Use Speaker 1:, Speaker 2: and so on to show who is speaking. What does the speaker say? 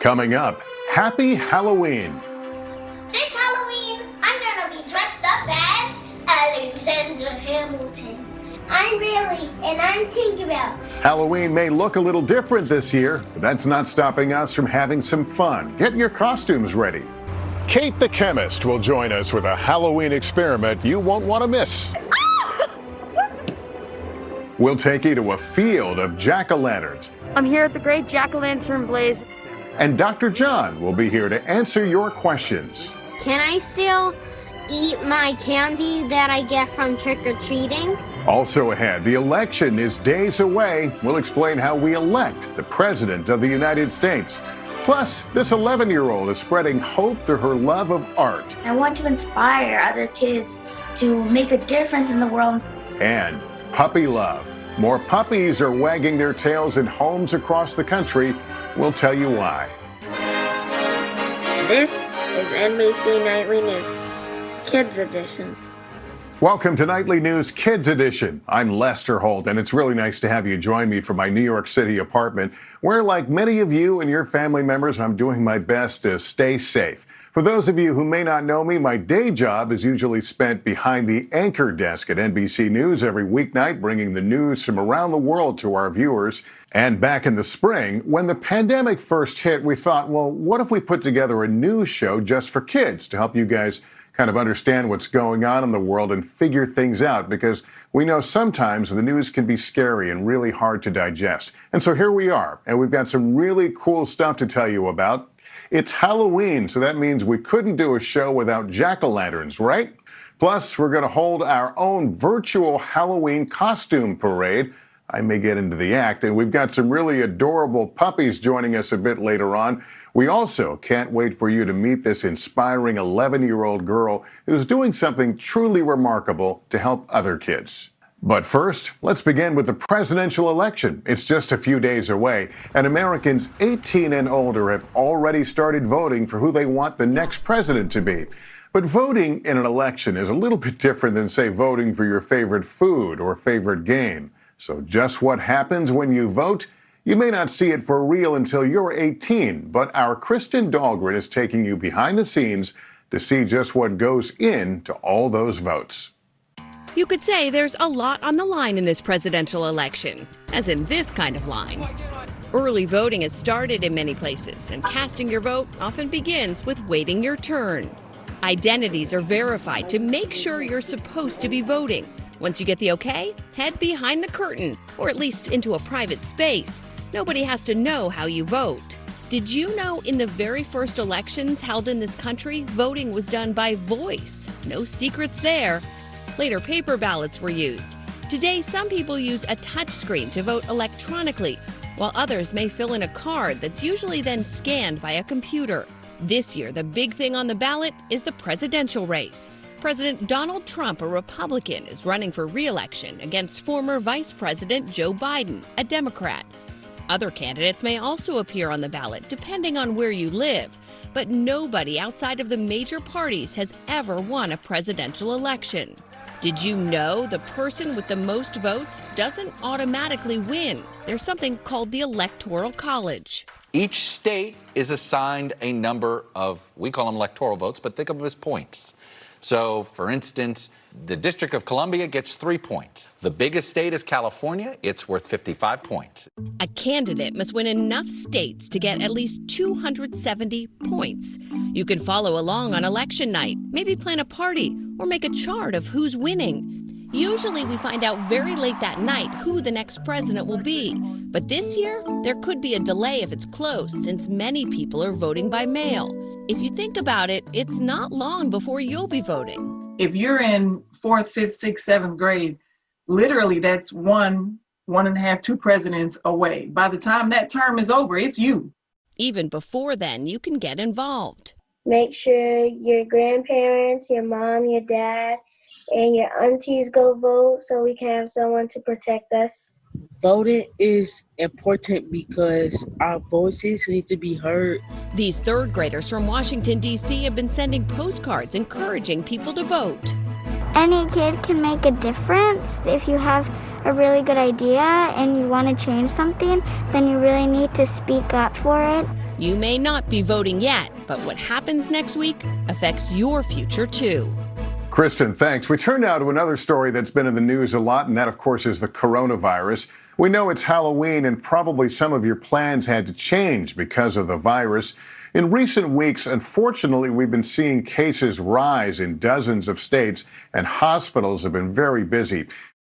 Speaker 1: Coming up, Happy Halloween.
Speaker 2: This Halloween, I'm gonna be dressed up as Alexander Hamilton. I'm Tinkerbell.
Speaker 1: Halloween may look a little different this year, but that's not stopping us from having some fun. Get your costumes ready. Kate the chemist will join us with a Halloween experiment you won't want to miss. We'll take you to a field of jack-o'-lanterns.
Speaker 3: I'm here at the Great Jack-o'-lantern Blaze.
Speaker 1: And Dr. John will be here to answer your questions.
Speaker 2: Can I still eat my candy that I get from trick-or-treating?
Speaker 1: Also ahead, the election is days away. We'll explain how we elect the President of the United States. Plus, this 11-year-old is spreading hope through her love of art.
Speaker 4: I want to inspire other kids to make a difference in the world.
Speaker 1: And puppy love. More puppies are wagging their tails in homes across the country. We'll tell you why.
Speaker 5: This is NBC Nightly News, Kids Edition.
Speaker 1: Welcome to Nightly News Kids Edition. I'm Lester Holt, and it's really nice to have you join me from my New York City apartment, where, like many of you and your family members, I'm doing my best to stay safe. For those of you who may not know me, my day job is usually spent behind the anchor desk at NBC News every weeknight, bringing the news from around the world to our viewers. And back in the spring, when the pandemic first hit, we thought, well, what if we put together a news show just for kids to help you guys kind of understand what's going on in the world and figure things out? Because we know sometimes the news can be scary and really hard to digest. And so here we are, and we've got some really cool stuff to tell you about. It's Halloween, so that means we couldn't do a show without jack-o'-lanterns, right? Plus, we're going to hold our own virtual Halloween costume parade. I may get into the act, and we've got some really adorable puppies joining us a bit later on. We also can't wait for you to meet this inspiring 11-year-old girl who's doing something truly remarkable to help other kids. But first, let's begin with the presidential election. It's just a few days away, and Americans 18 and older have already started voting for who they want the next president to be. But voting in an election is a little bit different than, say, voting for your favorite food or favorite game. So just what happens when you vote? You may not see it for real until you're 18, but our Kristen Dahlgren is taking you behind the scenes to see just what goes into all those votes.
Speaker 6: You could say there's a lot on the line in this presidential election, as in this kind of line. Early voting has started in many places, and casting your vote often begins with waiting your turn. Identities are verified to make sure you're supposed to be voting. Once you get the okay, head behind the curtain, or at least into a private space. Nobody has to know how you vote. Did you know in the very first elections held in this country, voting was done by voice? No secrets there. Later, paper ballots were used. Today, some people use a touchscreen to vote electronically, while others may fill in a card that's usually then scanned by a computer. This year, the big thing on the ballot is the presidential race. President Donald Trump, a Republican, is running for re-election against former Vice President Joe Biden, a Democrat. Other candidates may also appear on the ballot, depending on where you live. But nobody outside of the major parties has ever won a presidential election. Did you know the person with the most votes doesn't automatically win? There's something called the Electoral College.
Speaker 7: Each state is assigned a number of, we call them electoral votes, but think of them as points. So, for instance, the District of Columbia gets 3 points. The biggest state is California. It's worth 55 points.
Speaker 6: A candidate must win enough states to get at least 270 points. You can follow along on election night, maybe plan a party, or make a chart of who's winning. Usually we find out very late that night who the next president will be. But this year, there could be a delay if it's close, since many people are voting by mail. If you think about it, it's not long before you'll be voting.
Speaker 8: If you're in 4th, 5th, 6th, 7th grade, literally that's one and a half, 2 presidents away. By the time that term is over, it's you.
Speaker 6: Even before then, you can get involved.
Speaker 9: Make sure your grandparents, your mom, your dad, and your aunties go vote so we can have someone to protect us.
Speaker 10: Voting is important because our voices need to be heard.
Speaker 6: These third graders from Washington, D.C. have been sending postcards encouraging people to vote.
Speaker 11: Any kid can make a difference. If you have a really good idea and you want to change something, then you really need to speak up for it.
Speaker 6: You may not be voting yet, but what happens next week affects your future too.
Speaker 1: Kristen, thanks. We turn now to another story that's been in the news a lot, and that, of course, is the coronavirus. We know it's Halloween, and probably some of your plans had to change because of the virus. In recent weeks, unfortunately, we've been seeing cases rise in dozens of states, and hospitals have been very busy.